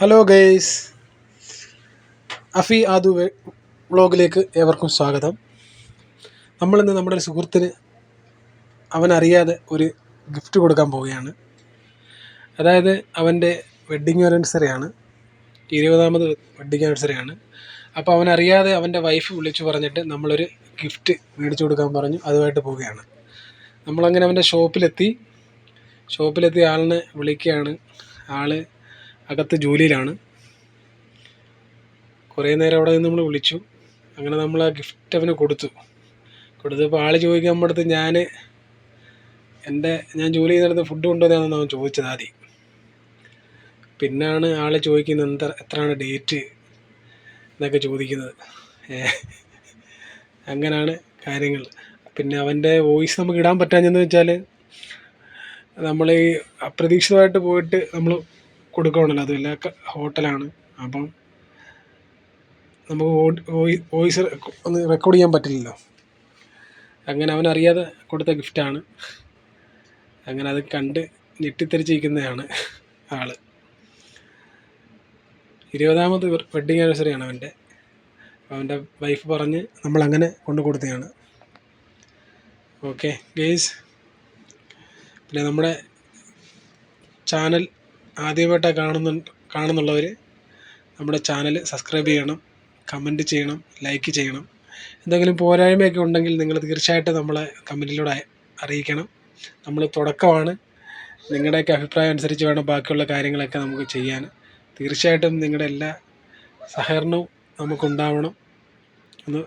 Hello guys, Afi ആദു വ്ളോഗിലേക്ക് ഏവർക്കും സ്വാഗതം. നമ്മളിന്ന് നമ്മുടെ ഒരു സുഹൃത്തിന് അവനറിയാതെ ഒരു ഗിഫ്റ്റ് കൊടുക്കാൻ പോവുകയാണ്. അതായത് അവൻ്റെ വെഡ്ഡിങ് ആനിവേഴ്സറിയാണ്, 20ാമത് വെഡ്ഡിങ് ആനിവേഴ്സറിയാണ്. അപ്പോൾ അവനറിയാതെ അവൻ്റെ വൈഫ് വിളിച്ചു പറഞ്ഞിട്ട് നമ്മളൊരു ഗിഫ്റ്റ് മേടിച്ചു കൊടുക്കാൻ പറഞ്ഞു. അതുമായിട്ട് പോവുകയാണ്. നമ്മളങ്ങനെ അവൻ്റെ ഷോപ്പിലെത്തി ആളിനെ വിളിക്കുകയാണ്. ആൾ അകത്ത് ജോലിയിലാണ്. കുറേ നേരം അവിടെ നിന്ന് നമ്മൾ വിളിച്ചു. അങ്ങനെ നമ്മൾ ആ ഗിഫ്റ്റ് അവന് കൊടുത്തപ്പോൾ ആൾ ചോദിക്കാൻ നമ്മുടെ അടുത്ത് ഞാൻ ജോലി ചെയ്യുന്നിടത്ത് ഫുഡ് കൊണ്ടുവന്നതാണെന്ന് അവൻ ചോദിച്ചത് ആദ്യം. പിന്നാണ് ആൾ ചോദിക്കുന്നത് എത്രയാണ് ഡേറ്റ് എന്നൊക്കെ ചോദിക്കുന്നത്. അങ്ങനെയാണ് കാര്യങ്ങൾ. പിന്നെ അവൻ്റെ വോയിസ് നമുക്ക് ഇടാൻ പറ്റാഞ്ഞെന്ന് വെച്ചാൽ നമ്മൾ ഈ അപ്രതീക്ഷിതമായിട്ട് പോയിട്ട് നമ്മൾ കൊടുക്കണമല്ലോ, അതുമില്ല ഹോട്ടലാണ്. അപ്പം നമുക്ക് വോയിസ് ഒന്ന് റെക്കോർഡ് ചെയ്യാൻ പറ്റില്ലല്ലോ. അങ്ങനെ അവനറിയാതെ കൊടുത്ത ഗിഫ്റ്റാണ്. അങ്ങനെ അത് കണ്ട് ഞെട്ടിത്തെറിച്ചിരിക്കുന്നതാണ് ആൾ. 20ാമത് വെഡ്ഡിങ് ആനിവേഴ്സറിയാണ് അവൻ്റെ വൈഫ് പറഞ്ഞ് നമ്മളങ്ങനെ കൊണ്ട് കൊടുത്തതാണ്. ഓക്കെ ഗെയ്സ്, പിന്നെ നമ്മുടെ ചാനൽ ആദ്യമായിട്ടാണ് കാണുന്നുള്ളവർ നമ്മുടെ ചാനൽ സബ്സ്ക്രൈബ് ചെയ്യണം, കമൻറ്റ് ചെയ്യണം, ലൈക്ക് ചെയ്യണം. എന്തെങ്കിലും പോരായ്മയൊക്കെ ഉണ്ടെങ്കിൽ നിങ്ങൾ തീർച്ചയായിട്ടും നമ്മളെ കമൻറ്റിലൂടെ അറിയിക്കണം. നമ്മൾ തുടക്കമാണ്. നിങ്ങളുടെയൊക്കെ അഭിപ്രായം അനുസരിച്ച് വേണം ബാക്കിയുള്ള കാര്യങ്ങളൊക്കെ നമുക്ക് ചെയ്യാൻ. തീർച്ചയായിട്ടും നിങ്ങളുടെ എല്ലാ സഹകരണവും നമുക്കുണ്ടാവണം എന്ന്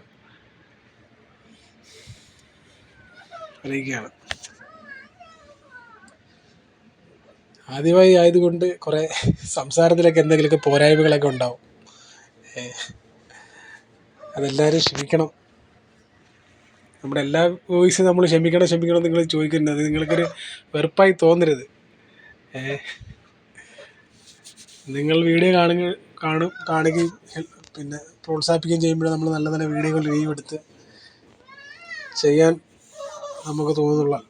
അറിയിക്കുകയാണ്. ആദ്യമായി ആയതുകൊണ്ട് കുറേ സംസാരത്തിലൊക്കെ എന്തെങ്കിലുമൊക്കെ പോരായ്മകളൊക്കെ ഉണ്ടാവും. അതെല്ലാവരും ക്ഷമിക്കണം. നമ്മുടെ എല്ലാ വോയിസും നമ്മൾ ക്ഷമിക്കണം നിങ്ങൾ ചോദിക്കുന്നത് അത് നിങ്ങൾക്കൊരു വെറുപ്പായി തോന്നരുത്. നിങ്ങൾ വീഡിയോ കാണുകയും പിന്നെ പ്രോത്സാഹിപ്പിക്കുകയും ചെയ്യുമ്പോഴേ നമ്മൾ നല്ല നല്ല വീഡിയോകൾ റിവ്യൂ എടുത്ത് ചെയ്യാൻ നമുക്ക് തോന്നുന്നുള്ളൂ.